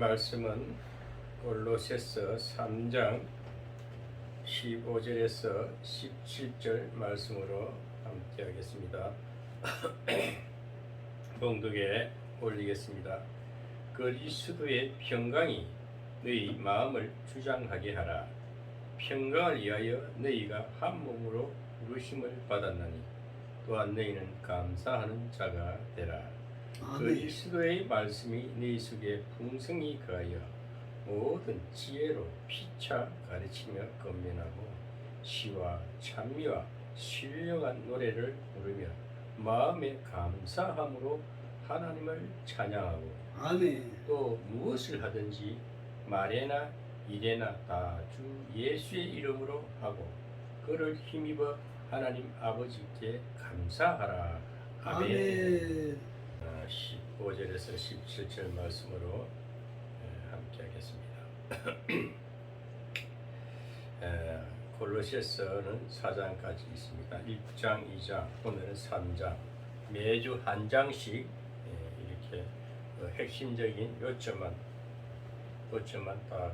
말씀은 골로새서 3장 15절에서 17절 말씀으로 함께 하겠습니다. 봉독에 올리겠습니다. 그리스도의 평강이 너희 마음을 주장하게 하라. 평강을 위하여 너희가 한 몸으로 부르심을 받았나니 또한 너희는 감사하는 자가 되라. 그리스도의 말씀이 너희 속에 풍성히 거하여 모든 지혜로 피차 가르치며 건면하고 시와 찬미와 신령한 노래를 부르며 마음에 감사함으로 하나님을 찬양하고 아멘. 또 무엇을 하든지 말에나 일에나 다 주 예수의 이름으로 하고 그를 힘입어 하나님 아버지께 감사하라. 아멘. 15절에서 17절 말씀으로 함께 하겠습니다. 골로새서는 4장까지 있습니다. 1장, 2장, 오늘은 3장. 매주 한 장씩 이렇게 핵심적인 요점만 다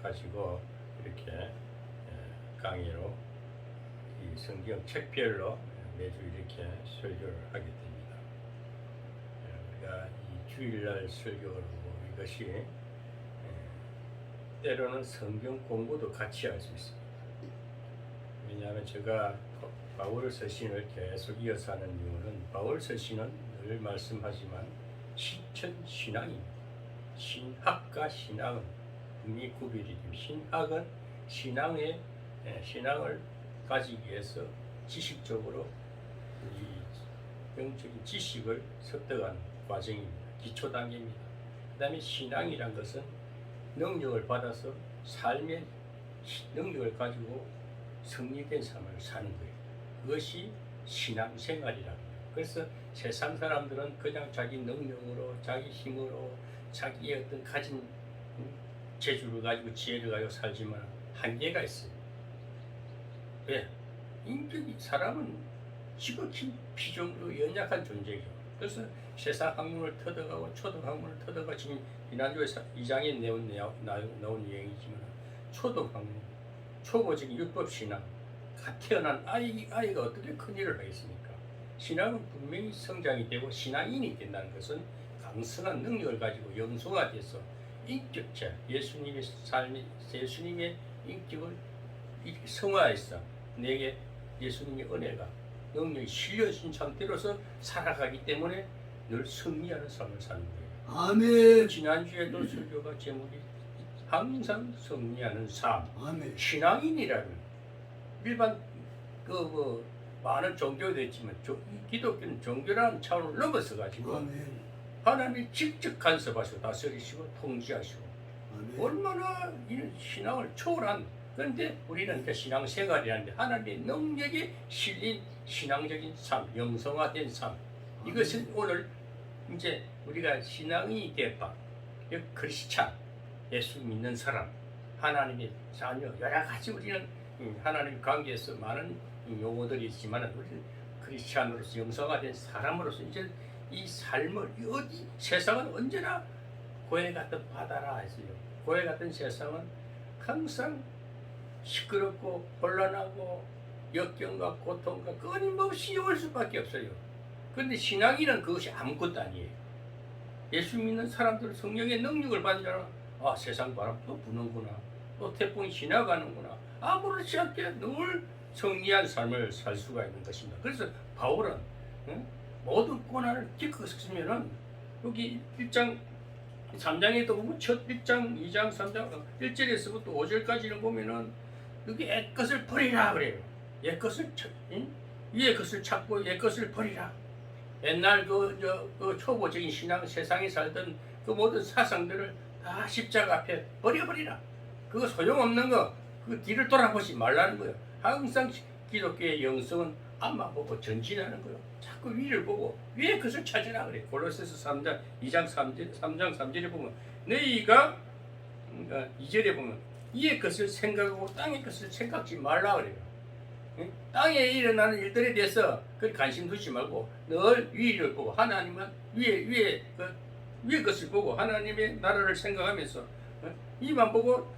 가지고 이렇게 강의로 이 성경 책별로 매주 이렇게 설교를 하게 됩니다. 우리가 이 주일날 설교로 이것이 때로는 성경 공부도 같이 할 수 있습니다. 왜냐하면 제가 바울 서신을 계속 이어서 하는 이유는 바울 서신은 늘 말씀하지만 실천 신앙입니다. 신학과 신앙은 분명히 구별이 됩니다. 신학은 신앙을 가지기 위해서 지식적으로 이 영적인 지식을 습득하는 과정입니다. 기초 단계입니다. 그 다음에 신앙이란 것은 능력을 받아서 삶의 능력을 가지고 승리된 삶을 사는 거예요. 그것이 신앙생활이라는 거예요. 그래서 세상 사람들은 그냥 자기 능력으로, 자기 힘으로, 자기의 어떤 가진 재주를 가지고 지혜를 가지고 살지만 한계가 있어요. 왜? 인격이 사람은 지극히 피조물로 연약한 존재죠. 그래서 세상 학문을 터득하고 초등 학문을 터득하고 지금 지난주에 2장에 나온 내용이지만 초등 학문, 초보적인 율법 신앙, 태어난 아이가 어떻게 큰 일을 하겠습니까? 신앙은 분명히 성장이 되고 신앙인이 된다는 것은 강성한 능력을 가지고 영성화 돼서 인격체, 예수님의 삶이 예수님의 인격을 성화해서 내게 예수님의 은혜가 능력이 실려진 상태로서 살아가기 때문에 늘 승리하는 삶을 사는 거예요. 아멘. 지난주에도 설교가 제목이 항상 승리하는 삶. 아멘. 신앙인이라는 일반 많은 종교도 있지만 기독교는 종교라는 차원을 넘어서 가지고 아멘. 하나님이 직접 간섭하시고 다스리시고 통치하시고 아멘. 얼마나 이런 신앙을 초월한, 그런데 우리는 그 신앙생활이라는데 하나님의 능력이 실린 신앙적인 삶, 영성화된 삶, 이것은 오늘 이제 우리가 신앙이 되었다. 크리스찬, 예수 믿는 사람, 하나님의 자녀, 여러 가지 우리는 하나님 관계에서 많은 용어들이 있지만 우리는 크리스찬으로서 영성화된 사람으로서 이제 이 삶을 어디 세상은 언제나 고해 같은 바다라 했어요. 고해 같은 세상은 항상 시끄럽고 혼란하고 역경과 고통과 끊임없이 올 수밖에 없어요. 그런데 신앙인은 그것이 아무것도 아니에요. 예수 믿는 사람들은 성령의 능력을 받으면 세상 바람도 부는구나, 또 태풍이 지나가는구나, 아무렇지 않게 늘 승리한 삶을 살 수가 있는 것입니다. 그래서 바울은 모든 고난을 겪었으면은 여기 1장 3장에도 보면 첫 1장, 2장, 3장 1절에서부터 5절까지를 보면은 여기 옛것을 버리라 그래요. 옛것을 위의 것을 찾고 옛것을 버리라. 옛날 그 초보적인 신앙, 세상에 살던 그 모든 사상들을 다 십자가 앞에 버려버리라. 그거 소용없는 거, 그 뒤를 돌아보지 말라는 거예요. 항상 기독교의 영성은 앞만 보고 전진하는 거예요. 자꾸 위를 보고 위의 것을 찾으라 그래. 골로새서 3장 2장 3장 3절에 보면 너희가 2절에 보면 위의 것을 생각하고 땅의 것을 생각지 말라 그래요. 땅에 일어나는 일들에 대해서 그 관심 두지 말고 늘 위를 보고 하나님은 위에 위의 것을 보고 하나님의 나라를 생각하면서 이만 보고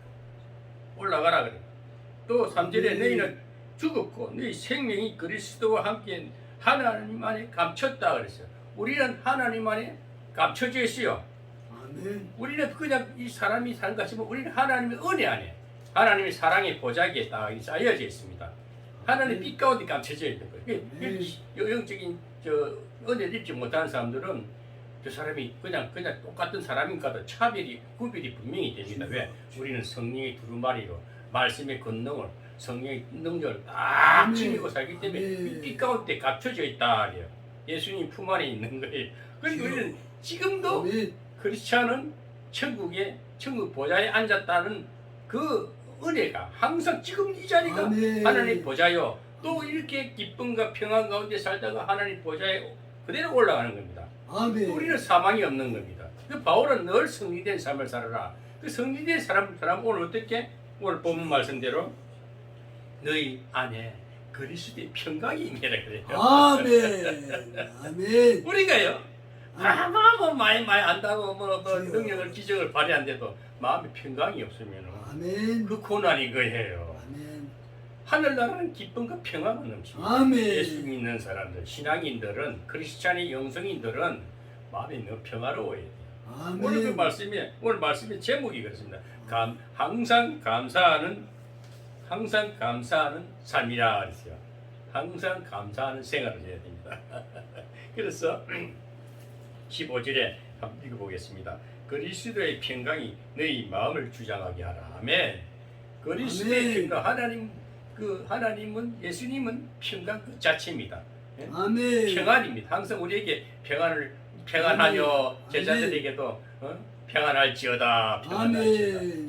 올라가라 그래. 또 3절에 너희는 죽었고 너희 생명이 그리스도와 함께 하나님 안에 감췄다 그랬어요. 우리는 하나님 안에 감춰져 있어요. 아멘. 우리는 그냥 이 사람이 사는 것이 뭐 우리는 하나님의 은혜 안에 하나님의 사랑의 보자기에 딱 쌓여져 있습니다. 하나님의 빛 가운데 감춰져 있는 거예요. 영적인 은혜를 입지 못하는 사람들은 저 사람이 그냥 똑같은 사람인가도 차별이 구별이 분명히 됩니다. 왜? 우리는 성령의 두루마리로 말씀의 권능을 성령의 능력을 딱 지니고 살기 때문에 빛 가운데 감춰져 있다. 예수님 품 안에 있는 거예요. 그러니까 우리는 지금도 크리스찬은 천국 보좌에 앉았다는 그 은혜가 항상 지금 이 자리가 하나님 보좌요. 또 이렇게 기쁨과 평안 가운데 살다가 하나님 보좌에 그대로 올라가는 겁니다. 우리는 사망이 없는 겁니다. 그 바울은 늘 성리된 삶을 살아라. 그 성리된 사람 오늘 어떻게? 오늘 본문 말씀대로 너희 안에 그리스도의 평강이 임해라 그래요. 아멘. 우리가요. 뭐 많이 안다고 뭐 능력을 기적을 발휘한데도 마음에 평강이 없으면 그 고난이 거예요. 하늘나라는 기쁨과 평화가 넘칩니다. 예수 믿는 사람들, 신앙인들은 크리스찬의 영성인들은 마음이 너무 평화로워야 돼요. 오늘 오늘 말씀의 제목이 그렇습니다. 항상 감사하는 삶이라 그랬어요. 항상 감사하는 생활을 해야 됩니다. 그래서 15절에 한번 읽어보겠습니다. 그리스도의 평강이 너희 마음을 주장하게 하라. 아멘. 그리스도의 평강, 하나님은 예수님은 평강 그 자체입니다. 평안입니다. 항상 우리에게 평안하여 제자들에게도 평안할지어다.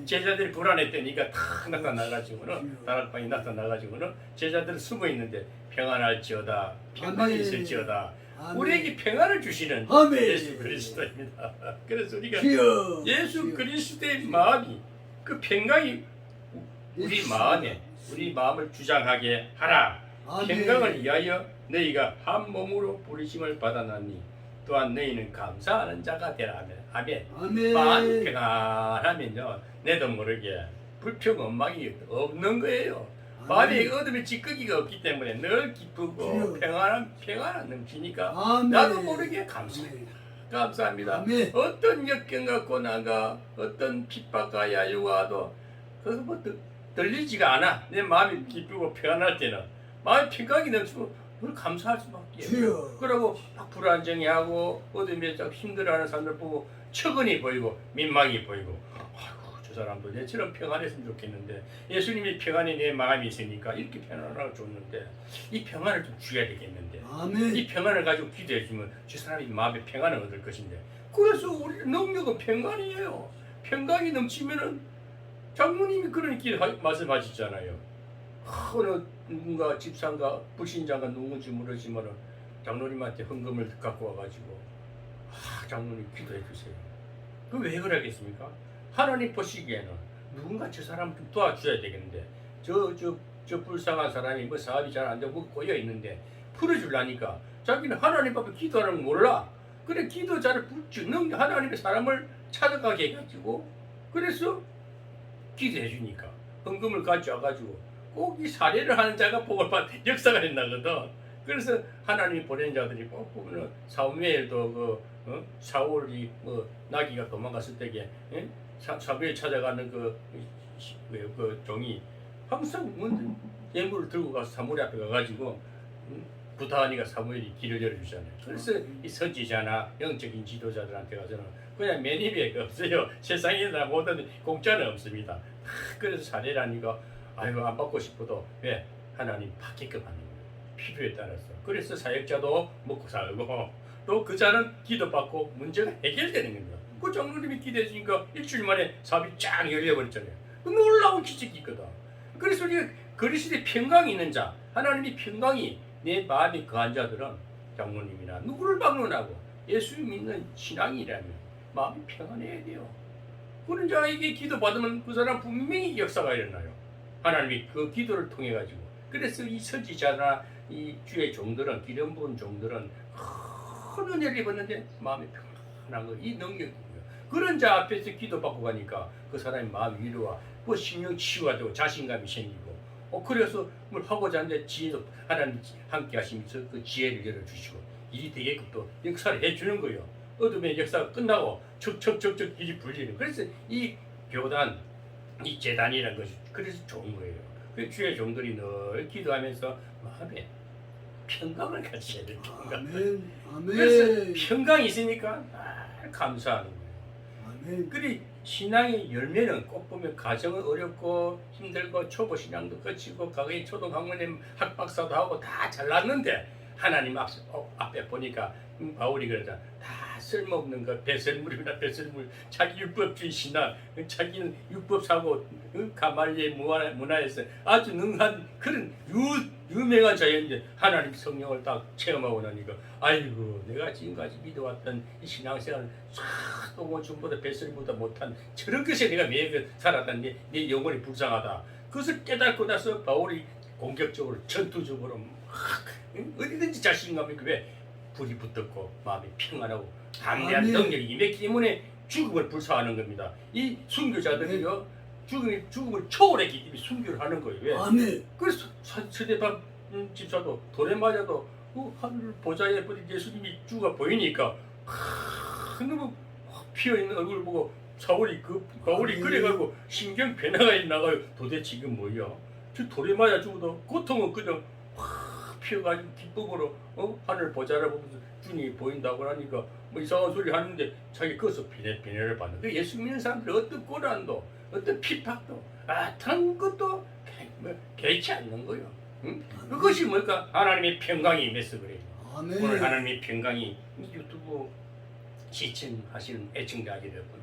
제자들이 불안했다니까 탁 나타나가지고는 다락방이 나타나가지고는 제자들은 숨어 있는데 평안할지어다. 평강이 있을지어다. 우리에게 평안을 주시는 예수 그리스도입니다. 그래서 우리가 예수 그리스도의 마음이 그 평강이 우리 마음을 주장하게 하라. 평강을 위하여 너희가 한 몸으로 부르심을 받아나니 또한 너희는 감사하는 자가 되라. 아멘. 마음이 평안하면요 내도 모르게 불평 원망이 없는 거예요. 마음에 어둠의 찌꺼기가 없기 때문에 늘 기쁘고 평안한 넘치니까 나도 모르게 감사합니다. 어떤 역경과 고난과 어떤 핍박과 야유가 와도 그거 뭐 들리지가 않아. 내 마음이 기쁘고 평안할 때는 마음이 평강이 넘치고 늘 감사할 수밖에. 그러고 막 불안정해하고 어둠에 힘들어하는 사람들 보고 처근이 보이고 민망이 보이고 저 사람도 내처럼 평안했으면 좋겠는데 예수님이 평안이 내 마음이 있으니까 이렇게 평안하라고 줬는데 이 평안을 좀 줘야 되겠는데 이 평안을 가지고 기도해 주면 저 사람이 마음에 평안을 얻을 것인데 그래서 우리 능력은 평안이에요. 평강이 넘치면은 장모님이 그런 길 말씀하셨잖아요. 어느 누군가 집사가 불신자가 누군지 모르지만 장로님한테 헌금을 갖고 와가지고 장로님 기도해 주세요. 그 왜 그러겠습니까? 하나님 보시기에는 누군가 저 사람 좀 도와줘야 되겠는데 저 불쌍한 사람이 뭐 사업이 잘 안 되고 꼬여 있는데 풀어주려니까 자기는 하나님 앞에 기도하는 걸 몰라. 그래 기도 잘을 붙는 하나님의 사람을 찾아가게 해가지고 그래서 기도해 주니까 헌금을 가져와가지고 꼭 이 사례를 하는 자가 복을 받는 역사가 된다거든. 그래서 하나님이 보낸 자들이 꼭 보면 사무엘도 사울이 나귀가 도망갔을 때에 사무엘 찾아가는 그 종이 항상 예물을 들고 가서 사무엘 앞에 가가지고 구타하니까 사무엘이 길을 열어주잖아요. 그래서 이 선지자나 영적인 지도자들한테 가서는 그냥 매니비에 없어요. 세상에 나 모든 공짜는 없습니다. 그래서 사례라니까 아이고 안 받고 싶어도 왜 하나님 받게끔 하는 거예요. 필요에 따라서. 그래서 사역자도 먹고 살고 또 그 자는 기도받고 문제가 해결되는 겁니다. 그 장로님이 기도해 주니까 일주일 만에 사업이 쫙 열려버렸잖아요. 그 놀라운 기적이 있거든. 그래서 우리가 그리스도의 평강이 있는 자, 하나님의 평강이 내 마음에 거한 자들은 장로님이나 누구를 방문하고 예수 믿는 신앙이라면 마음이 평안해야 돼요. 그런 자에게 기도받으면 그 사람 분명히 역사가 일어나요. 하나님이 그 기도를 통해 가지고. 그래서 이 선지자나 이 주의 종들은 기름 부은 종들은 큰 은혜를 입었는데 마음이 나타난 거 이 능력이고요. 그런 자 앞에서 기도받고 가니까 그 사람의 마음 위로와 뭐 심령 치유가 되고 자신감이 생기고 그래서 뭘 하고자 하는데 지혜도 하나님 함께 하시면서 그 지혜를 열어주시고 일이 되게끔 또 역사를 해주는 거예요. 어둠의 역사가 끝나고 척척척척 일이 풀리는. 그래서 이 교단, 이 재단이라는 것이 그래서 좋은 거예요. 그 주의 종들이 늘 기도하면서 마음에 평강을 가져야 돼요. 아멘. 아멘. 그래서 평강이 있으니까 감사하는 거예요. 아멘. 그리 신앙의 열매는 꼭 보면 가정은 어렵고 힘들고 초보 신앙도 거치고 과거에 초등학문에 학박사도 하고 다 잘났는데 하나님 앞에 보니까 바울이 그러잖아. 다 쓸모없는 거 배설물이나 배설물. 자기 율법주의 신앙, 자기는 율법 사고 가말리의 문화에서 아주 능한 그런 유명한 자였는데 하나님 성령을 딱 체험하고 나니까 아이고 내가 지금까지 믿어왔던 이 신앙생활을 싹 똥오줌보다 배설물보다 못한 저런 것에 내가 왜 살았다니 내 영혼이 불쌍하다. 그것을 깨닫고 나서 바울이 공격적으로 전투적으로 막 어디든지 자신감이 왜 불이 붙었고 마음이 평안하고 담대한 능력이 임했기 때문에 죽음을 불사하는 겁니다. 이 순교자들이요 죽음을 초월했기 때문에 순교를 하는 거예요. 왜? 아멘. 그래서 스데반 집사도 돌에 맞아도 하늘 보좌에 예수님이 죽어 보이니까 너무 피어있는 얼굴을 보고 바울이 그래가지고 신경 변화가 나가요. 도대체 이건 뭐야? 저 돌에 맞아 죽어도 고통은 그냥 피어가지고 기쁨으로 하늘 보좌를 보면서 주님이 보인다고 하니까 뭐 이상한 소리 하는데 자기 거기서 비내를 받는 그 예수 믿는 사람들 어떤 고난도 어떤 핍박도 어떤 것도 개의치 않는 거예요. 응? 그것이 뭘까? 하나님의 평강이 임해서 그래요. 아멘. 오늘 하나님의 평강이 유튜브 시청하시는 애청자들 여러분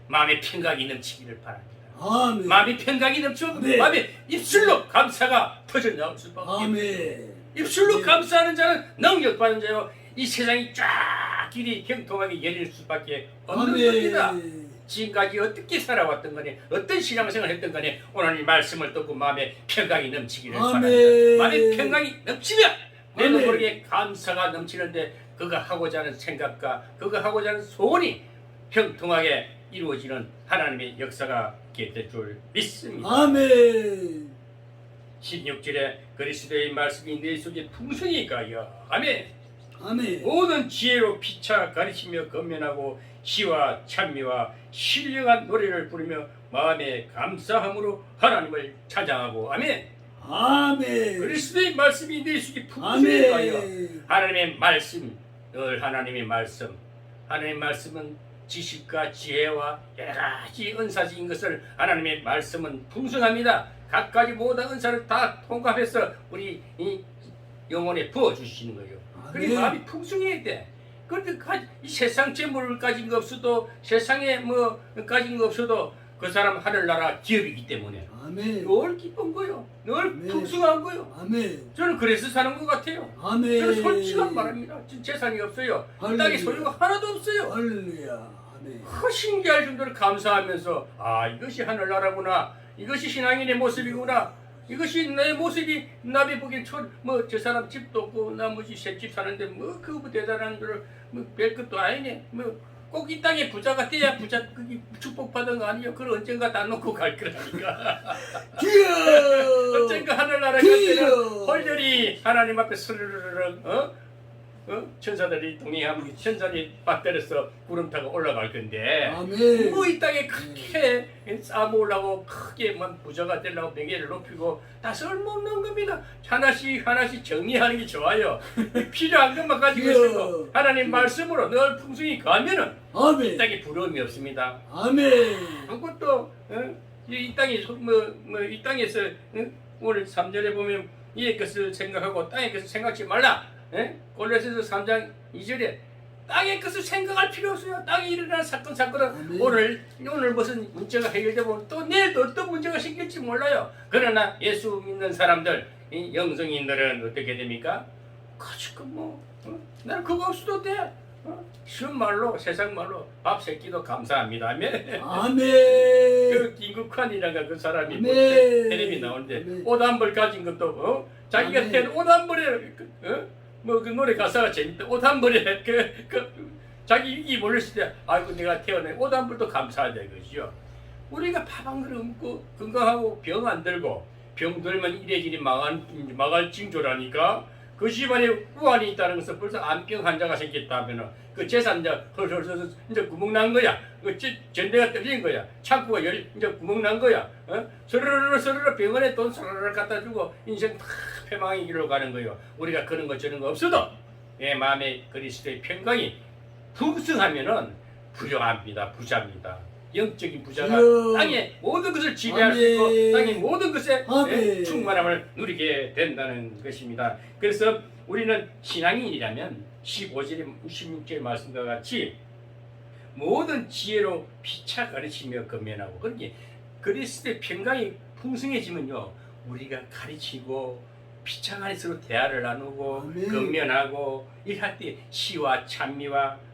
마음의 평강이 넘치기를 바랍니다. 아멘. 마음의 평강이 넘치고 아멘. 마음의 입술로 감사가 터져나올 수밖에 없어요. 아멘. 입술로 아멘. 감사하는 자는 능력받는 자요 이 세상이 쫙 길이 형통하게 열릴 수밖에 없는 겁니다. 지금까지 어떻게 살아왔던 거니 어떤 신앙생활을 했던 거니 오늘 이 말씀을 듣고 마음에 평강이 넘치기를 바랍니다. 마음에 평강이 넘치면 내도 모르게 감사가 넘치는데 그가 하고자 하는 생각과 그가 하고자 하는 소원이 형통하게 이루어지는 하나님의 역사가 있게 될 줄 믿습니다. 아멘. 16절에 그리스도의 말씀이 내 속에 풍성히 가여 아멘. 아멘. 모든 지혜로 피차 가르치며 건면하고 시와 찬미와 신령한 노래를 부르며 마음에 감사함으로 하나님을 찬양하고 아멘. 아멘. 그리스도의 말씀이 내 속에 풍성히 가여 아멘. 하나님의 말씀 늘 하나님의 말씀 하나님의 말씀은 지식과 지혜와 여러 가지 은사적인 것을 하나님의 말씀은 풍성합니다. 각가지 모든 은사를 다 통합해서 우리 이 영혼에 부어주시는 거예요. 그리고 마음이 풍성해야 돼. 그런데 이 세상 재물을 가진 거 없어도 세상에 뭐 가진 거 없어도 그 사람 하늘나라 기업이기 때문에 아멘. 늘 기쁜 거요. 늘 아멘. 풍성한 거요. 아멘. 저는 그래서 사는 것 같아요. 아멘. 저는 솔직한 말합니다. 재산이 없어요. 이 땅에 소유가 하나도 없어요. 할렐루야. 아멘. 신기할 정도로 감사하면서 이것이 하늘나라구나. 이것이 신앙인의 모습이구나. 이것이 내 모습이 남이 보기엔 저 사람 집도 없고 나머지 새집 사는데 뭐 그거 대단한 걸 뭐 별것도 아니네. 뭐 꼭 이 땅에 부자가 돼야 그게 축복받은 거 아니에요. 그걸 언젠가 다 놓고 갈 거라니까. 기여. 언젠가 하늘나라 갈 때는 홀절히 하나님 앞에 스르르르 천사들이 동행하면 천사들이 밭들에서 구름 타고 올라갈 건데 아멘. 뭐 이 땅에 크게 쌓아모으려고 크게 부자가 되려고 명예를 높이고 다 쓸모없는 겁니다. 하나씩 정리하는 게 좋아요. 필요한 것만 가지고 있어도 하나님 말씀으로 늘 풍성히 가면은 아멘. 이 땅에 부러움이 없습니다. 아멘. 아무것도 이 땅에 이 땅에서 오늘 3절에 보면 이의 것을 생각하고 땅의 것을 생각지 말라. 골로새서 3장 2절에 땅의 것을 생각할 필요 없어요. 땅에 일어나는 사건은 오늘 무슨 문제가 해결되면 또 내일도 어떤 문제가 생길지 몰라요. 그러나 예수 믿는 사람들, 이 영성인들은 어떻게 됩니까? 가지고 나는 그거 없어도 돼. 쉬운 말로 세상 말로 밥 세끼도 감사합니다. 아멘. 아멘. 그 김국환이라가 그 사람이 텔레비 나오는데 옷 한 벌 가진 것도 자기가 옷 한 벌에 그 노래 가사가 재밌다. 옷 한 벌에 자기 위기 몰렸을 때 아이고 내가 태어난 오단불도 감사하다 이것이요. 우리가 밥 한 그릇 먹고 건강하고 병 안 들고 병 들면 이래저래 망할 징조라니까. 그 집안에 우환이 있다는 것은 벌써 암병 환자가 생겼다면은 그 재산 이제 헐헐 이제 구멍 난 거야. 그 전대가 떨린 거야. 창고가 이제 구멍 난 거야. 서르르 병원에 돈 서르르 갖다 주고 인생 다 패망의 길로 가는 거요. 우리가 그런 거 저런 거 없어도 내 마음에 그리스도의 평강이 풍성하면은 부정합니다. 부자입니다. 영적인 부자가 땅의 모든 것을 지배할 수 있고 땅의 모든 것에 충만함을 누리게 된다는 것입니다. 그래서 우리는 신앙인이라면 15절 16절 말씀과 같이 모든 지혜로 피차 가르치며 건면하고 그러니 그리스도의 평강이 풍성해지면요 우리가 가르치고 피차 간에 서로 대화를 나누고 건면하고 일할 때 시와 찬미와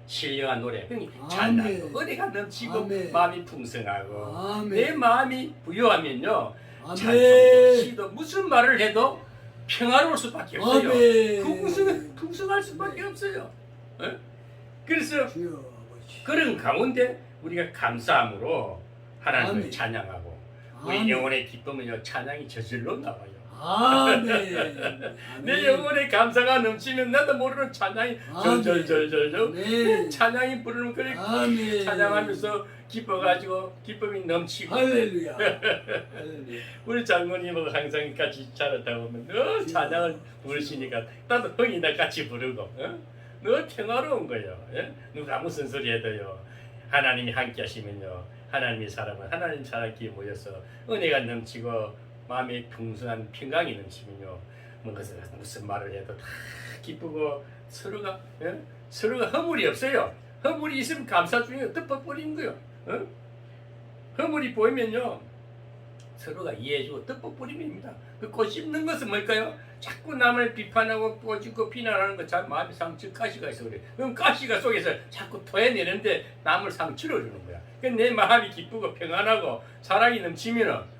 신령한 노래, 찬양하고 은혜가 넘치고 마음이 풍성하고 내 마음이 부유하면요 찬송도 시도 무슨 말을 해도 평화로울 수밖에 없어요. 풍성할 수밖에 없어요. 그래서 그런 가운데 우리가 감사함으로 하나님을 찬양하고 우리 영혼의 기쁨은요 찬양이 저절로 나와요. 내 영혼에 감사가 넘치면 나도 모르는 찬양이 절절절절 찬양이 부르는 그래 찬양하면서 기뻐가지고 기쁨이 넘치고 할렐루야. 우리 장모님하고 항상 같이 차를 타고 오면 찬양을 부르시니까 나도 흥이나 같이 부르고 너 평화로운 거예요. 누가 무슨 소리 해도요 하나님이 함께 하시면요 하나님의 사람은 하나님 사람끼리 모여서 은혜가 넘치고 마음에 풍성한 평강이 넘치면요 무슨 말을 해도 다 기쁘고 서로가 허물이 없어요. 허물이 있으면 감사 중에 덮어버리는 거요. 허물이 보이면요 서로가 이해해주고 덮어버립니다. 그 꽃 씹는 것은 뭘까요? 자꾸 남을 비판하고 꼬집고 비난하는 거 참 마음에 상처 가시가 있어 그래. 그럼 가시가 속에서 자꾸 토해내는데 남을 상처를 주는 거야. 내 마음이 기쁘고 평안하고 사랑이 넘치면은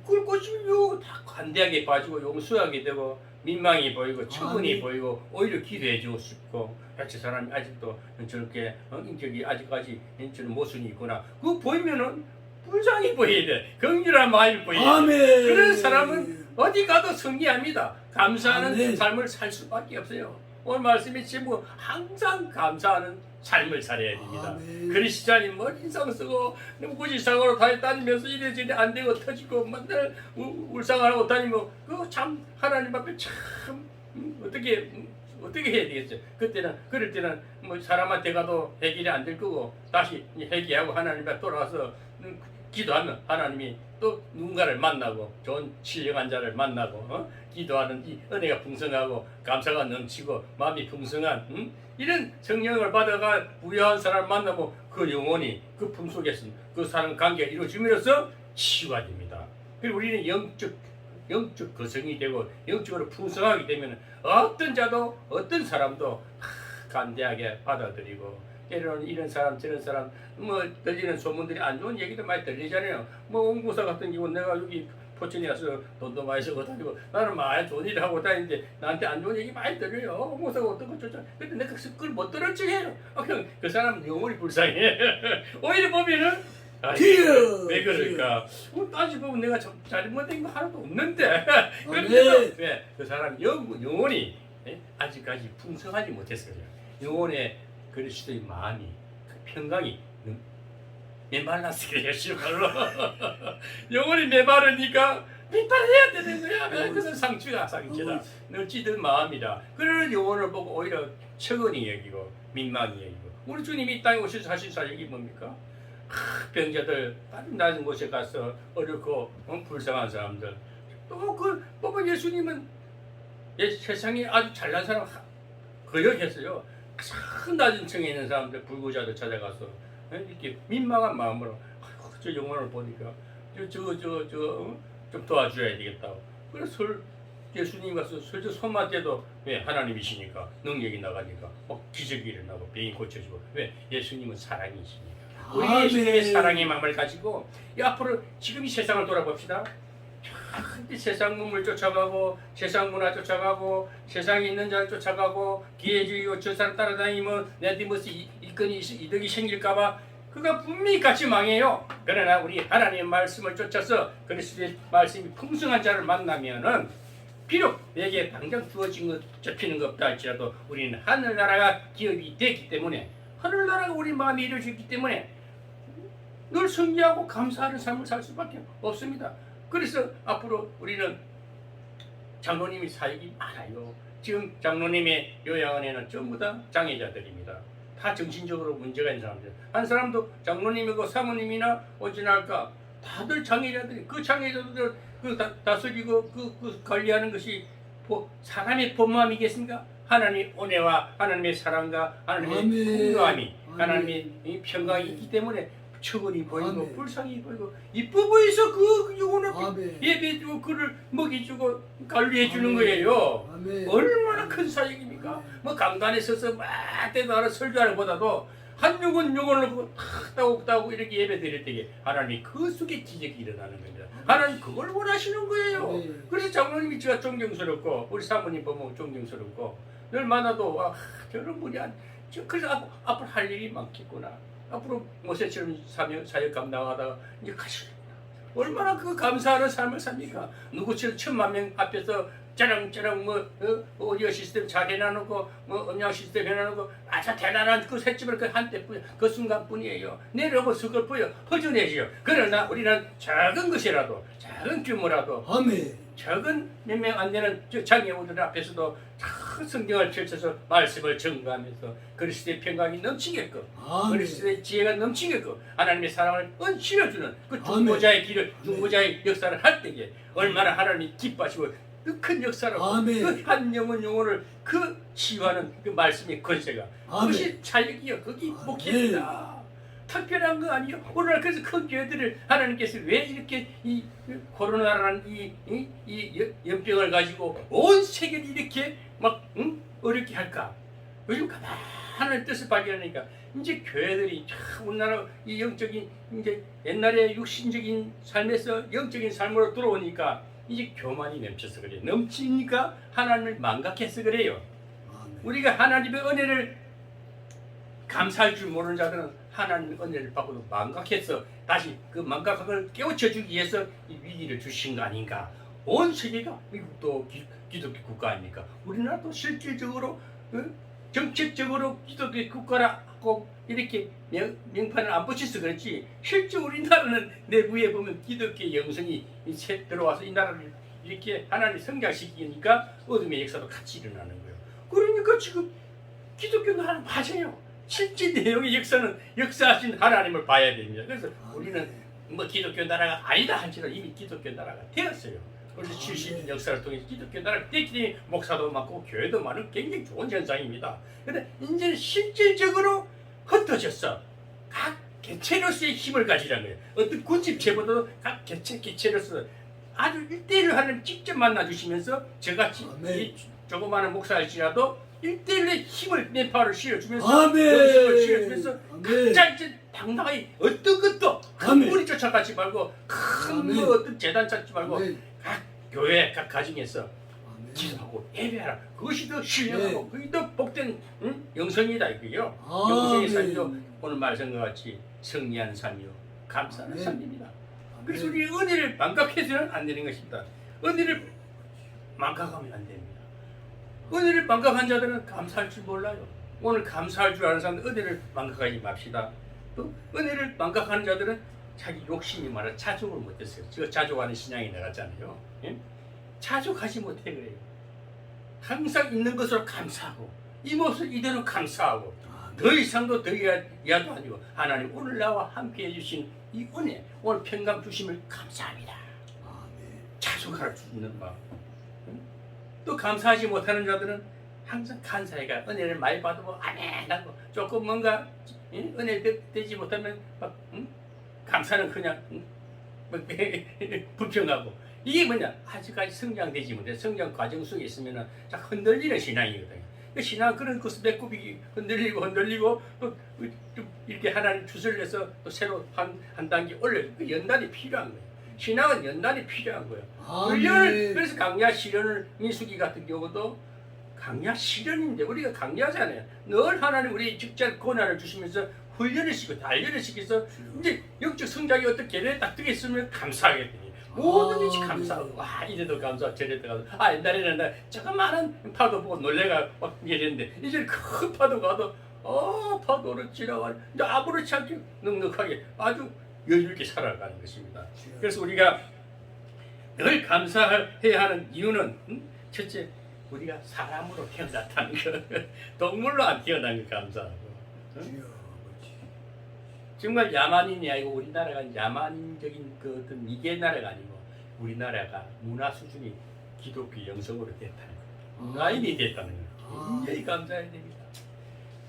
그걸 꼬집으면 다 관대하게 봐주고 용서하게 되고 민망이 보이고 처분이 보이고 오히려 기도해주고 싶고 야, 저 사람이 아직도 저렇게 인격이 아직까지 저런 모순이 있구나. 그거 보이면은 불쌍히 보여야 돼. 긍휼한 마음이 보여야 돼. 그런 사람은 어디 가도 승리합니다. 감사하는 삶을 살 수밖에 없어요. 오늘 말씀이 전부 항상 감사하는 삶을 살아야 됩니다. 그리스도인이 뭐 인상 쓰고 무지상으로 다니면서 이래저래 안 되고 터지고 맨날 울상하고 다니고 그거 참 하나님 앞에 참 어떻게 해야 되겠어요? 그럴 때는 뭐 사람한테 가도 해결이 안 될 거고 다시 회개하고 하나님 앞에 돌아와서 기도하면 하나님이 또 누군가를 만나고 좋은 신령한 자를 만나고 기도하는 이 은혜가 풍성하고 감사가 넘치고 마음이 풍성한 이런 성령을 받아가 부유한 사람을 만나면 그 영혼이 그 품속에서 그 사람 관계가 이루어짐으로써 치유가 됩니다. 그리고 우리는 영적 거성이 되고 영적으로 풍성하게 되면 어떤 자도 어떤 사람도 간대하게 받아들이고 때로는 이런 사람 저런 사람 뭐 들리는 소문들이 안 좋은 얘기도 많이 들리잖아요. 뭐 옹구사 같은 경우 내가 여기 포천에 가서 돈도 많이 쓰고 다니고 나는 많이 좋은 일을 하고 다니는데 나한테 안 좋은 얘기 많이 들려요. 옹구사가 어떻고 저쩌고 근데 내가 그걸 못 들을 적이에요. 그냥 그 사람은 영혼이 불쌍해. 오히려 보면은 왜 그럴까? 따지보면 내가 잘못된 거 하나도 없는데 그런데도 그 사람 영혼이 아직까지 풍성하지 못했어요. 영혼의 그리스도의 마음이 그 평강이 메말랐어 그래요. 실말로 영혼이 메마르니까 비판해야 되는 거야. 그래서 상처다. 늘 찌든 마음이다. 그러는 영혼을 보고 오히려 처근히 여기고 민망히 여기고 우리 주님이 이 땅에 오셔서 하신 사역이 뭡니까? 병자들 다른 낮은 곳에 가서 어렵고 불쌍한 사람들 또 그 보면 예수님은 세상에 아주 잘난 사람 거역했어요. 큰 낮은 층에 있는 사람들 불구자들 찾아가서 이렇게 민망한 마음으로 저 영혼을 보니까 좀 도와줘야 되겠다고. 그래서 예수님 가서 설교 손맛에도 왜 하나님이시니까 능력이 나가니까 기적이 일어나고 병이 고쳐지고 왜 예수님은 사랑이시니까. 우리 예수님의 사랑의 마음을 가지고 앞으로 지금 이 세상을 돌아봅시다. 세상 문물 쫓아가고 세상 문화 쫓아가고 세상에 있는 자를 쫓아가고 기회주의고 저 사람 따라다니면 내한테 무슨 이건이 이득이 생길까봐 그가 분명히 같이 망해요. 그러나 우리 하나님의 말씀을 쫓아서 그리스도의 말씀이 풍성한 자를 만나면은 비록 내게 당장 주어진 것 접히는 것 없다 할지라도 우리는 하늘나라가 기업이 됐기 때문에 하늘나라가 우리 마음에 이루어졌기 때문에 늘 승리하고 감사하는 삶을 살 수밖에 없습니다. 그래서 앞으로 우리는 장로님이 사역이 많아요. 지금 장로님의 요양원에는 전부 다 장애자들입니다. 다 정신적으로 문제가 있는 사람들. 한 사람도 장로님이고 사모님이나 어찌나할까 다들 장애자들이 그 장애자들 그 다스리고 그 관리하는 것이 사람의 본 마음이겠습니까? 하나님의 은혜와 하나님의 사랑과 하나님의 풍요함이 하나님의 평강이 있기 때문에 처근이 보이고 아멘. 불쌍히 보이고 이뻐 보여서 그 영혼을 아멘. 예배해주고 그를 먹이주고 관리해주는 아멘. 거예요. 아멘. 얼마나 큰 사역입니까? 아멘. 뭐 강단에 서서 막 대단한 설교하는 것보다도 한 영혼을 보고 탁 이렇게 예배 드릴 때에 하나님이 그 속에 기적이 일어나는 겁니다. 하나님 그걸 원하시는 거예요. 아멘. 그래서 장로님이 제가 존경스럽고 우리 사모님 보면 존경스럽고 늘 만나도 와 저런 분이 그래서 앞으로 할 일이 많겠구나. 앞으로 모세처럼 사역 감당하다가 이제 가시구나. 얼마나 그 감사하는 삶을 삽니까? 누구처럼 1000만 명 앞에서 짜랑짜랑 오디오 시스템 잘 해놔놓고 음향 시스템 해놔놓고 아주 대단한 그 셋집을 그 한때뿐 그 순간뿐이에요. 내려고 서글퍼요. 허전해지요. 그러나 우리는 작은 것이라도 작은 규모라도 아멘. 적은 몇 명 안 되는 장애우들 앞에서도 큰 성경을 펼쳐서 말씀을 전가하면서 그리스도의 평강이 넘치게끔 아멘. 그리스도의 지혜가 넘치게끔 하나님의 사랑을 실어주는 그 아멘. 중보자의 길을 아멘. 중보자의 역사를 할 때에 얼마나 하나님이 기뻐하시고 그 큰 역사로 아멘. 그 한 영혼을 그 치유하는 그 말씀의 권세가 아멘. 그것이 자력이요 그게 아멘. 목회입니다. 특별한 거 아니요. 오늘날 그래서 큰 교회들을 하나님께서 왜 이렇게 이 코로나라는 이 연병을 가지고 온 세계를 이렇게 막 어렵게 할까? 요즘 가만한 뜻을 발견하니까 이제 교회들이 참 우리나라 이 영적인 이제 옛날에 육신적인 삶에서 영적인 삶으로 들어오니까 이제 교만이 넘쳐서 그래요. 넘치니까 하나님을 망각해서 그래요. 아멘. 우리가 하나님의 은혜를 감사할 줄 모르는 자들은 하나님의 은혜를 받고도 망각해서 다시 그 망각을 깨우쳐주기 위해서 이 위기를 주신 거 아닌가. 온 세계가 미국도 기독교 국가 아닙니까? 우리나라도 실질적으로 정책적으로 기독교 국가라고 이렇게 명판을 안 붙여서 그렇지 실제 우리나라는 내부에 보면 기독교 영성이 들어와서 이 나라를 이렇게 하나님 성장시키니까 어둠의 역사도 같이 일어나는 거예요. 그러니까 지금 기독교 나라는 맞아요. 실제 내용의 역사는 역사하신 하나님을 봐야 됩니다. 그래서 우리는 뭐 기독교 나라가 아니다 할지라도 이미 기독교 나라가 되었어요. 그래서 70년 역사를 통해서 기독교 나라가 됐기 때문에 목사도 많고 교회도 많은 굉장히 좋은 현상입니다. 그런데 이제는 실질적으로 흩어졌어. 각 개체로서의 힘을 가지라는 거예요. 어떤 군집체보다도 각 개체로서 아주 일대일로 하나님 직접 만나주시면서 저같이 이 조그마한 목사일지라도 일대일의 힘을 내 파를 실어주면서 영성을 실어주면서 각자 이제 당당하게 어떤 것도 큰 뿌리 쫓아가지 말고 큰 뭐 어떤 재단 찾지 말고 각 교회 각 가정에서 기도하고 예배하라. 그것이 더 신령하고 그게 더 복된 영성이다 이거요. 영성의 삶이요 오늘 말씀과 같이 승리한 삶이요 감사하는 삶입니다. 그래서 우리 은혜를 망각해서는 안 되는 것입니다. 은혜를 망각하면 안 됩니다. 은혜를 망각한 자들은 감사할 줄 몰라요. 오늘 감사할 줄 아는 사람들 은혜를 망각하지 맙시다. 또 은혜를 망각하는 자들은 자기 욕심이 많아 자족을 못했어요. 제가 자족하는 신앙이 나갔잖아요. 예? 자족하지 못해 그래요. 항상 있는 것으로 감사하고 이 모습 이대로 감사하고 더 이상도 더 이하도 아니고 하나님 오늘 나와 함께 해주신 이 은혜 오늘 평강 주심을 감사합니다. 자족할 수 있는 마음. 또 감사하지 못하는 자들은 항상 간사해가 은혜를 많이 받으면 아멘하고 조금 뭔가 은혜 되지 못하면 막 감사는 그냥 불평하고 이게 뭐냐 아직까지 성장되지 못해 성장 과정 속에 있으면 흔들리는 신앙이거든요. 그 신앙 그런 것을 배꼽이 흔들리고 또 이렇게 하나님 주술 내서 또 새로 한 단계 올려 그 연단이 필요한 거예요. 신앙은 연단이 필요한 거예요. 아멘. 훈련을 그래서 강야 실현을 민수기 같은 경우도 강야 실현인데 우리가 강야잖아요. 늘 하나님 우리 직접 고난을 주시면서 훈련을 시키고 단련을 시켜서 이제 영적 성장이 어떤 계례에 딱 뜨겠으면 감사하게 되니 모든 것이 감사하고 와 이래도 감사 저래도 감사. 옛날에는 나 조그마한 파도 보고 놀래가 막 이랬는데 이제 큰 파도 가도 파도를 지나가 이제 아무렇지 않게 넉넉하게 아주 여유 있게 살아가는 것입니다. 그래서 우리가 늘 감사해야 하는 이유는 첫째 우리가 사람으로 태어났다는 거 동물로 안 태어난 거 감사하고 정말 야만인이 아니고 우리나라가 야만적인 그 어떤 이계 나라가 아니고 우리나라가 문화 수준이 기독교 영성으로 됐다는 거 문화인이 됐다는 거 굉장히 감사해야 됩니다.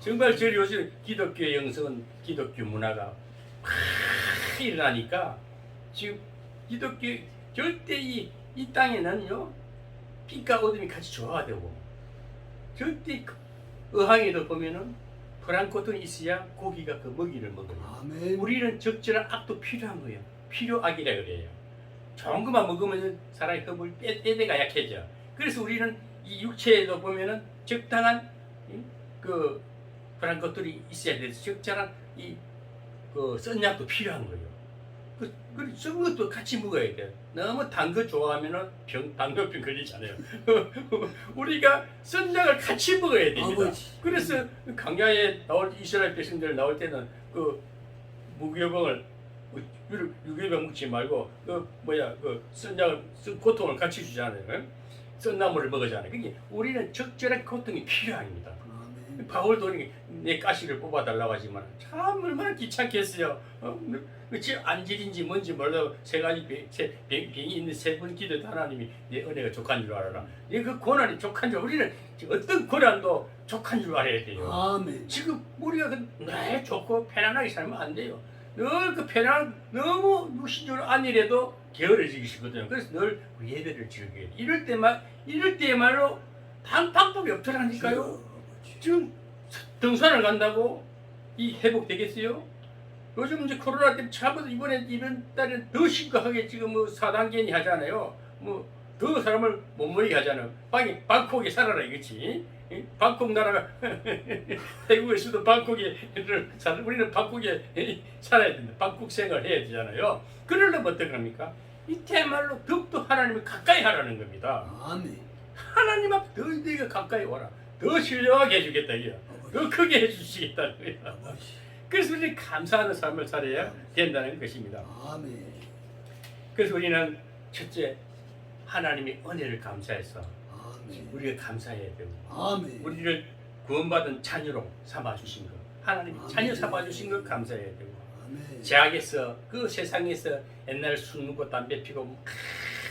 정말 저 요즘 기독교 영성은 기독교 문화가 팍 일어나니까 지금 기독교 절대 이 땅에는요 빛과 어둠이 같이 조화가 되고 절대 어항에도 보면은 프랑코톤이 있어야 고기가 그 먹이를 먹어요. 아멘. 우리는 적절한 악도 필요한 거예요. 필요악이라 그래요. 좋은 것만 먹으면 사람이 흡을 빼대가 약해져. 그래서 우리는 이 육체에도 보면은 적당한 그 프랑코톤이 있어야 돼서 적절한 그 썬약도 필요한 거예요. 그 썩은 것도 같이 먹어야 돼. 너무 단 거 좋아하면은 당뇨병 걸리잖아요. 우리가 썬약을 같이 먹어야 됩니다. 아버지. 그래서 강야에 나올 이스라엘 백성들 나올 때는 그 무교병을 유교병 먹지 말고 그 썬약을 고통을 같이 주잖아요. 썬나물을 먹으잖아요. 그게 우리는 적절한 고통이 필요합니다. 바울도 내 가시를 뽑아달라고 하지만 참 얼마나 귀찮겠어요. 그치 안질인지 뭔지 몰라도 세 가지 병이 있는 세 번 기도도 하나님이 내 은혜가 족한 줄 알아라. 그 고난이 족한 줄 우리는 어떤 고난도 족한 줄 알아야 돼요. 아멘. 지금 우리가 늘 좋고 편안하게 살면 안 돼요. 늘 그 편안 너무 육신적으로 안일해도 게으러지시거든요. 그래서 늘 예배를 즐겨야 돼. 이럴 때야말로 단 방법이 없더라니까요. 지금 등산을 간다고 이 회복되겠어요? 요즘 이제 코로나 때문에 차부터 이번 달에 더 심각하게 지금 뭐 4단계니 하잖아요. 뭐 더 사람을 못 모이게 하잖아요. 방콕에 살아라 이거지. 방콕 나라가 태국에서도 방콕에 우리는 방콕에 살아야 된다. 방콕 생활을 해야 되잖아요. 그러려면 어떡합니까? 이때말로 더욱더 하나님을 가까이 하라는 겁니다. 아멘. 하나님 앞 더 네가 가까이 와라. 더 신령하게 해주겠다 이야. 더 크게 해주시겠다 이야. 그래서 우리는 감사하는 삶을 살아야 된다는 것입니다. 아멘. 그래서 우리는 첫째 하나님의 은혜를 감사해서 아멘. 우리가 감사해야 되고 아멘. 우리를 구원받은 자녀로 삼아주신 것 하나님이 아멘. 자녀 삼아주신 것 감사해야 되고 아멘. 제약에서 그 세상에서 옛날 술 먹고 담배 피고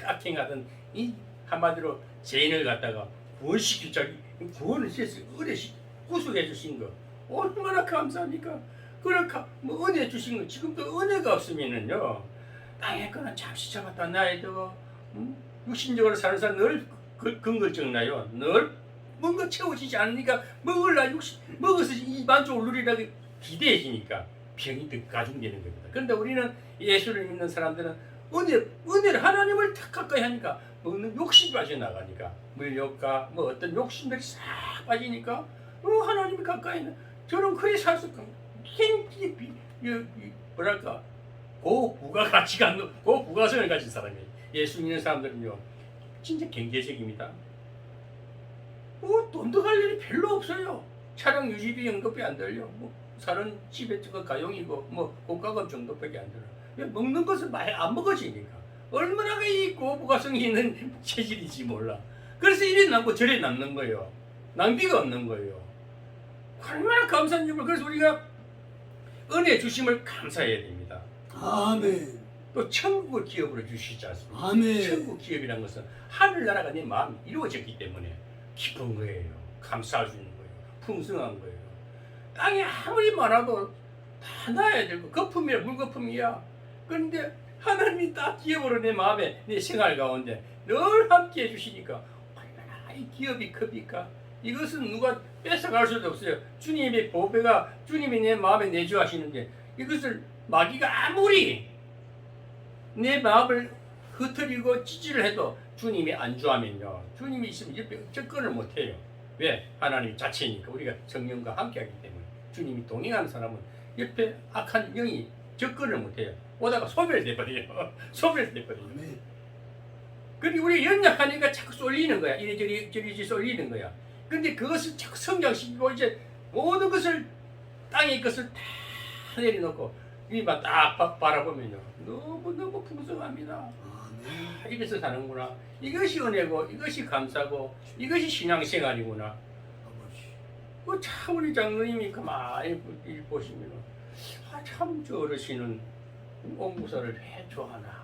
악행하던 이 한마디로 죄인을 갖다가 구원시키자 구원을 해서 은혜 구속해 주신 거 얼마나 감사합니까? 그러니까 뭐 은혜 주신 거 지금도 은혜가 없으면은요 땅에 거는 잠시 잡았다 놔야도 육신적으로 사는 사람 늘 근거증 나요. 늘 뭔가 채워지지 않으니까 먹어서 이 만족을 누리라고 기대해지니까 병이 더 가중되는 겁니다. 그런데 우리는 예수를 믿는 사람들은 은혜를 하나님을 탁 가까이 하니까 먹는 욕심이 빠져나가니까 물욕과 뭐 어떤 욕심들이 싹 빠지니까 하나님이 가까이 있는 저는 그리 살수 굉장히 뭐랄까 고부가성을 가진 사람이에요. 예수 믿는 사람들은요 진짜 경제적입니다. 뭐 돈도 갈 일이 별로 없어요. 차량 유지비 연급이 안 들려. 뭐 사는 집에 저거 가용이고 뭐 공과금 정도밖에 안 들어. 먹는 것은 많이 안 먹어지니까 얼마나 이 고부가성이 있는 체질인지 몰라. 그래서 이리 남고 저리 남는 거예요. 낭비가 없는 거예요. 얼마나 감사한 일을. 그래서 우리가 은혜 주심을 감사해야 됩니다. 아멘. 또 천국을 기업으로 주시지 않습니까? 아멘. 천국 기업이라는 것은 하늘나라가 내 마음이 이루어졌기 때문에 기쁜 거예요. 감사할 수 있는 거예요. 풍성한 거예요. 땅에 아무리 많아도 다 놔야 되고 거품이야 물거품이야. 그런데 하나님이 딱 기업으로 내 마음에 내 생활 가운데 늘 함께 해주시니까 얼마나 이 기업이 큽니까? 이것은 누가 뺏어갈 수도 없어요. 주님의 보배가 주님이 내 마음에 내주하시는데 이것을 마귀가 아무리 내 마음을 흐트리고 찌질을 해도 주님이 안주하면요, 주님이 있으면 옆에 접근을 못해요. 왜? 하나님 자체니까, 우리가 성령과 함께하기 때문에. 주님이 동행하는 사람은 옆에 악한 영이 접근을 못해요. 오다가 소멸돼버려요. 소멸돼버려요. 아멘. 그리고 우리 연약하니까 자꾸 쏠리는 거야. 이리저리 쏠리는 거야. 근데 그것을 자꾸 성장시키고 이제 모든 것을, 땅의 것을 다 내려놓고 위만 딱 바라보면요, 너무너무 풍성합니다. 아멘. 이래서 사는구나. 이것이 은혜고, 이것이 감사고, 이것이 신앙생활이구나. 아버지. 참 우리 장로님이 가만히 보시면, 참 저 어르신은 옹구사를 왜 좋아하나.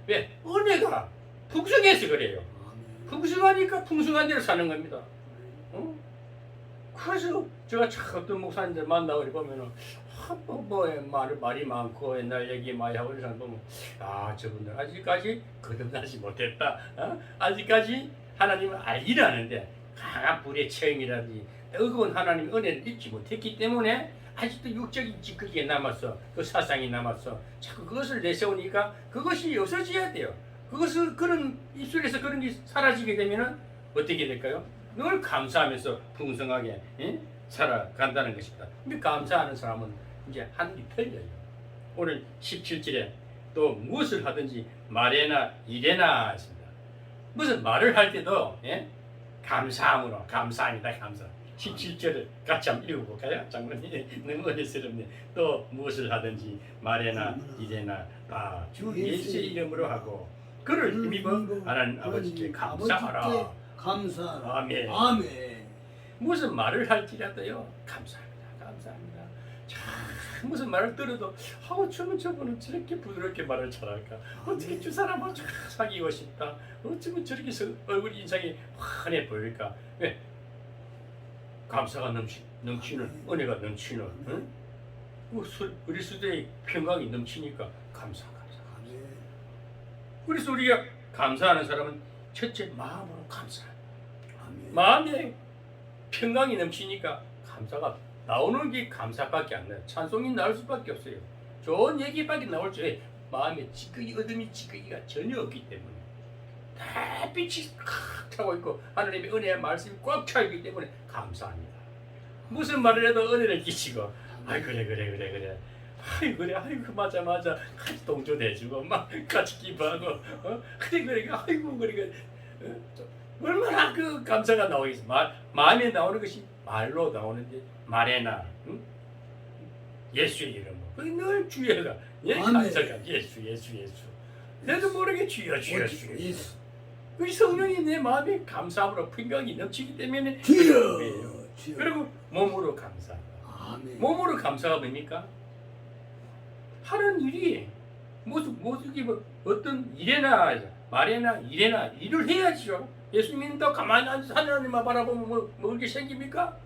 왜? 은혜가 풍성해서 그래요. 아멘. 풍성하니까 풍성한 대로 사는 겁니다. 어? 그래서 제가 참 어떤 목사님들 만나고 보면은, 말이 많고 옛날 얘기 많이 하고 이런 사람 보면, 저분들 아직까지 거듭나지 못했다. 아직까지 하나님을 알기는 하는데 강한 불의 체험이라든지 뜨거운 하나님의 은혜를 잊지 못했기 때문에 아직도 육적인 찌꺼기가 남았어. 그 사상이 남았어. 자꾸 그것을 내세우니까 그것이 없어져야 돼요. 그것을, 그런 입술에서 그런 게 사라지게 되면은 어떻게 될까요? 늘 감사하면서 풍성하게 살아간다는 것입니다. 근데 감사하는 사람은 이제 하늘이 펼려요. 오늘 17절에 또 무엇을 하든지 말에나 일에나 했습니다. 무슨 말을 할 때도 감사함으로, 감사합니다, 감사. 17절을 같이 한번 읽어볼까요? 장로님 너무 은혜스럽네. 또 무엇을 하든지 말에나 일에나 다 주 예수의 이름으로 하고 그를 힘입어 하나님 아버지께 감사하라. 아버지께 감사하라. 아멘. 아멘. 무슨 말을 할지라도요, 감사합니다, 감사합니다. 참 무슨 말을 들어도 저분은 저렇게 부드럽게 말을 잘할까? 어떻게 저 사람을 사귀고 싶다? 어쩌면 저렇게 얼굴 인상이 환해 보일까? 왜? 감사가 넘치는, 은혜가 넘치는, 응? 우리 수대의 평강이 넘치니까 감사. 아멘. 그래서 우리가 감사하는 사람은 첫째 마음으로 감사합니다. 아멘. 마음에 평강이 넘치니까 감사가 나오는 게 감사밖에 안 나요. 찬송이 나올 수밖에 없어요. 좋은 얘기밖에 나올 줄 마음에 어둠이 찌꺼기가 전혀 없기 때문에 다 빛이 칵 차고 있고 하나님의 은혜의 말씀이 꽉 차 있기 때문에 감사합니다. 무슨 말을 해도 은혜를 끼치고 그래 아이고 맞아 같이 동조해주고 막 같이 기도하고 그래 얼마나 그 감사가 나오겠어. 마음에 나오는 것이 말로 나오는데 말에나 예수의 이름 그게 늘 주여가 감사가 예수 내도 모르게 주여 예수. 그 성령이 내 마음에 감사함으로 평강이 넘치기 때문에 주여. 그리고 몸으로 감사. 아멘. 몸으로 감사가 뭡니까? 하는 일이 어떤 일에나 말에나 일에나 일을 해야죠. 예수님도 가만히 앉아서 하나님만 바라보면 뭐 그렇게 생깁니까?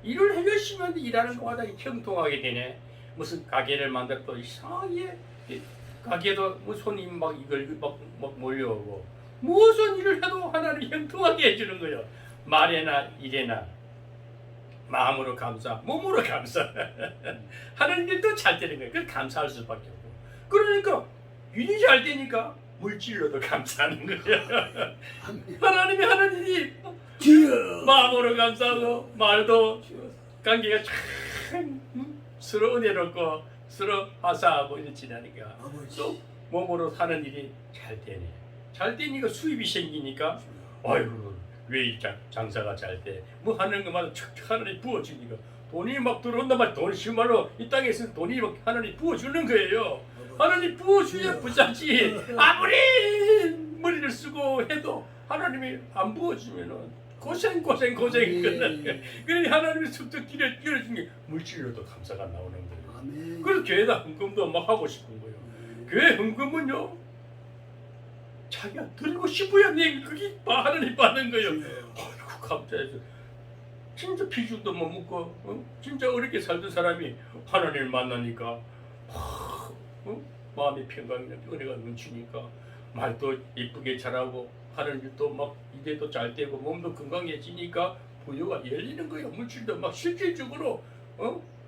일을 해주시면 일하는 것마다 형통하게 되네. 무슨 가게를 만들어도 이상하게 가게도 뭐 손님 막 몰려오고 무슨 일을 해도 하나님 형통하게 해주는 거예요. 말에나 일에나 마음으로 감사, 몸으로 감사 하는 일도 잘 되는 거예요. 그걸 감사할 수밖에 없고. 그러니까 일이 잘 되니까 물질로도 감사하는 거예요. 하나님이 하는 일이 마음으로 감사하고 말도 관계가 참 서로 은혜롭고 서로 화사하고 이렇게 지나니까 또 몸으로 하는 일이 잘 되네. 잘 되니까 수입이 생기니까 아이고 왜 장사가 잘 돼? 뭐 하는 것마다 척척 하나님 부어주니까 돈이 막 들어온단 말이야. 돈이 정말로 이 땅에서 돈이 막 하나님 부어주는 거예요. 하나님 부어주야 부자지. 아무리 머리를 쓰고 해도 하나님이 안 부어주면은 고생 끝나는 거야. 그러니 하나님이 툭툭 길어준 게 물질로도 감사가 나오는 거예요. 그래서 교회다 헌금도 막 하고 싶은 거예요. 교회 헌금은요 자기가 드리고 싶어야 내 그게 하나님 받는 거예요. 아이고 감사해서 진짜 비중도 못 먹고 진짜 어렵게 살던 사람이 하나님을 만나니까 마음의 평강이 은혜가 넘치니까 말도 예쁘게 잘하고 하는 일도 막 이대도 잘 되고 몸도 건강해지니까 부여가 열리는 거예요. 물질도 막 실질적으로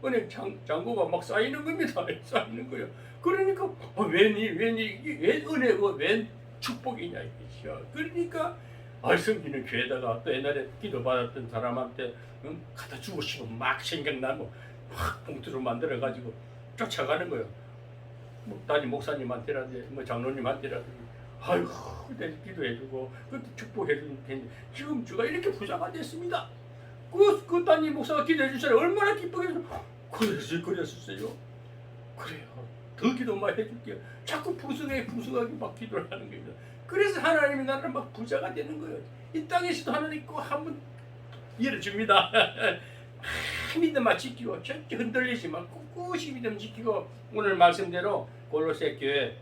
은행 잔고가 막 쌓이는 겁니다. 쌓이는 거예요. 그러니까 웬 은혜고 웬 축복이냐 이것이요. 그러니까 성기는 교회다가 또 옛날에 기도 받았던 사람한테 갖다 주고 싶으면 막 생각나고 확 봉투로 만들어 가지고 쫓아가는 거예요. 뭐 담임 목사님한테라든지 뭐 장로님한테라든지 아이고 그때 기도해주고 그때 축복해주는 지금 주가 이렇게 부자가 됐습니다. 그 담임 목사가 기도해 주시라 얼마나 기쁘게 그랬었어요. 그래요. 더 기도만 해줄게요. 자꾸 풍성하게 막 기도를 하는 겁니다. 그래서 하나님이 나를 막 부자가 되는 거예요. 이 땅에서도 하나님 꼭 한번 열어줍니다. 믿음만 지키고 절대 흔들리지 말고 꿋꿋이 믿음 지키고 오늘 말씀대로 골로새 교회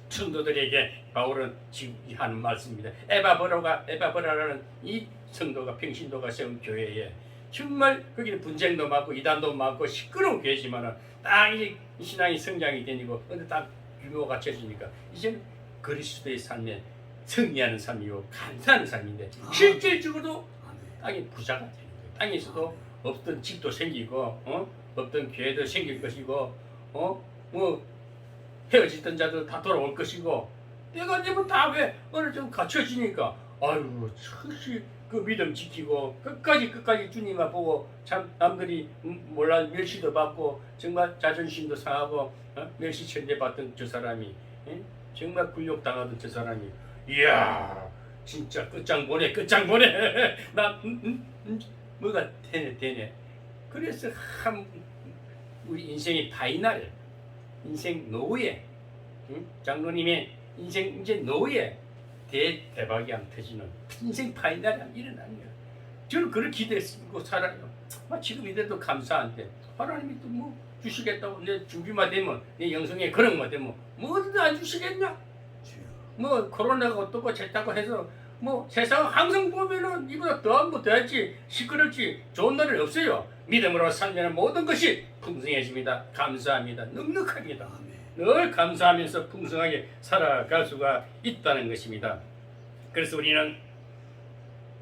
성도들에게 바울은 지금 하는 말씀입니다. 에바브라라는 이 성도가 평신도가 세운 교회에 정말 거기는 분쟁도 많고 이단도 많고 시끄러운 교회지만은 딱 이 신앙이 성장이 되고 근데 딱 규모가 갖춰지니까 이제는 그리스도의 삶에 승리하는 삶이고 감사하는 삶인데 실질적으로도 땅에 부자가 되는 거예요. 땅에서도 없던 집도 생기고 없던 교회도 생길 것이고 뭐 헤어지던 자도 다 돌아올 것이고 때가 되면 다 왜 어느 좀 갖춰지니까 아유 역시 그 믿음 지키고 끝까지 주님만 보고 참 남들이 몰라 멸시도 받고 정말 자존심도 상하고 멸시천대 받던 저 사람이 정말 굴욕당하던 저 사람이 이야 진짜 끝장보네 나 뭐가 되네 그래서 우리 인생의 파이널 인생 노후에 장로님의 인생 이제 노후에 대박이 안 터지는 인생 파이널이 일어나는 거야. 저는 그걸 기대했고 살아요. 지금 이래도 감사한데 하나님이 또 뭐 주시겠다고 내 준비만 되면 내 영성에 그런 거 되면 뭐든 안 주시겠냐? 뭐 코로나가 어떻고 저렇다고 해서 뭐 세상 항상 보면은 이보다 더 했지 시끄럽지 좋은 날은 없어요. 믿음으로 살면 모든 것이 풍성해집니다. 감사합니다. 넉넉합니다. 늘 감사하면서 풍성하게 살아갈 수가 있다는 것입니다. 그래서 우리는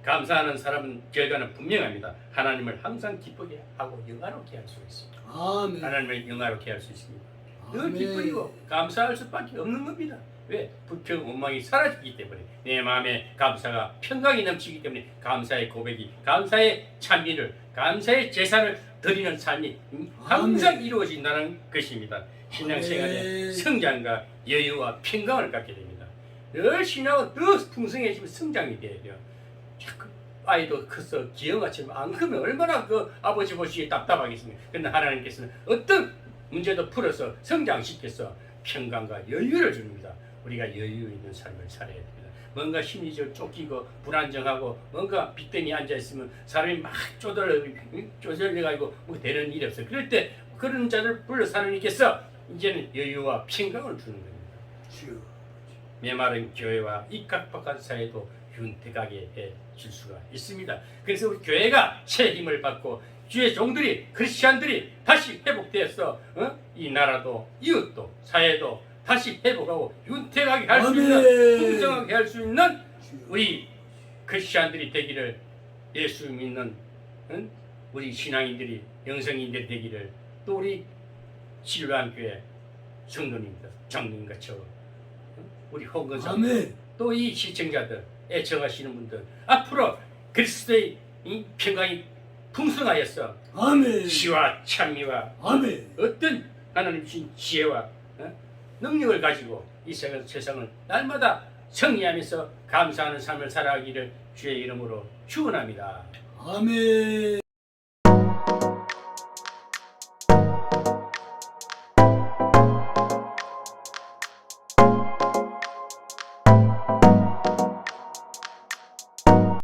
감사하는 사람은 결과는 분명합니다. 하나님을 항상 기쁘게 하고 영화롭게 할 수 있습니다. 아멘. 하나님을 영화롭게 할 수 있습니다. 늘 아멘. 기쁘고 감사할 수밖에 없는 겁니다. 왜? 불평, 원망이 사라지기 때문에 내 마음에 감사가 평강이 넘치기 때문에 감사의 고백이 감사의 찬미를 감사의 제사를 드리는 삶이 항상 이루어진다는 것입니다. 신앙생활의 성장과 여유와 평강을 갖게 됩니다. 늘 신앙은 더 풍성해지면 성장이 돼야 돼요. 자꾸 아이도 커서 기형아처럼 안 크면 얼마나 그 아버지 보시기에 답답하겠습니까? 그런데 하나님께서는 어떤 문제도 풀어서 성장시켜서 평강과 여유를 줍니다. 우리가 여유 있는 삶을 살아야 됩니다. 뭔가 심리적으로 쫓기고 불안정하고 뭔가 빚더미 앉아있으면 사람이 막 쪼들려가지고 뭐 되는 일이 없어요. 그럴 때 그런 자들 불러서 하나님께서 이제는 여유와 평강을 주는 겁니다. 메마른 교회와 입각박한 사회도 윤택하게 해줄 수가 있습니다. 그래서 우리 교회가 새 힘을 받고 주의 종들이 크리스찬들이 다시 회복되어서 이 나라도 이웃도 사회도 다시 회복하고 윤택하게 할 수 있는 풍성하게 할 수 있는 우리 크리스찬들이 되기를 예수 믿는 우리 신앙인들이 영성인들이 되기를 또 우리 신랑교회 성도님들 장로님같이 우리 홍건사 또 이 시청자들 애청하시는 분들 앞으로 그리스도의 이 평강이 풍성하여서 시와 찬미와 어떤 하나님 주신 지혜와 능력을 가지고 이 세상을 날마다 승리하면서 감사하는 삶을 살아가기를 주의 이름으로 축원합니다. 아멘.